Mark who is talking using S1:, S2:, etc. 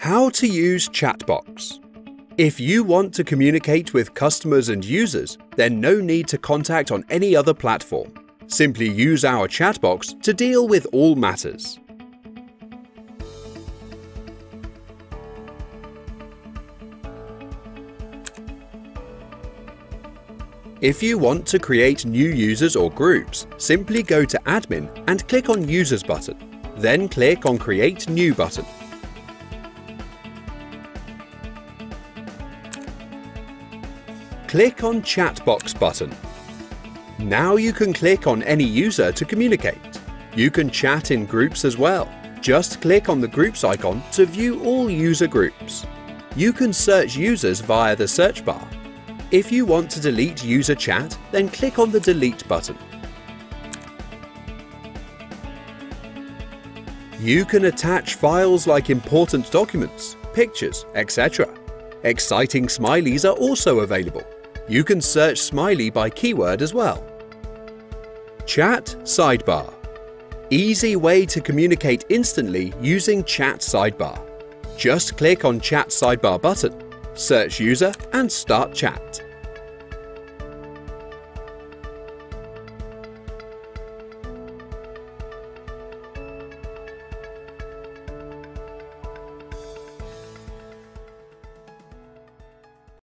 S1: How to use CHATBOX. If you want to communicate with customers and users, then no need to contact on any other platform. Simply use our CHATBOX to deal with all matters. If you want to create new users or groups, simply go to Admin and click on Users button. Then click on Create New button. Click on CHATBOX button. Now you can click on any user to communicate. You can chat in groups as well. Just click on the groups icon to view all user groups. You can search users via the search bar. If you want to delete user chat, then click on the Delete button. You can attach files like important documents, pictures, etc. Exciting smileys are also available. You can search smiley by keyword as well. Chat sidebar. Easy way to communicate instantly using chat sidebar. Just click on chat sidebar button, search user and start chat.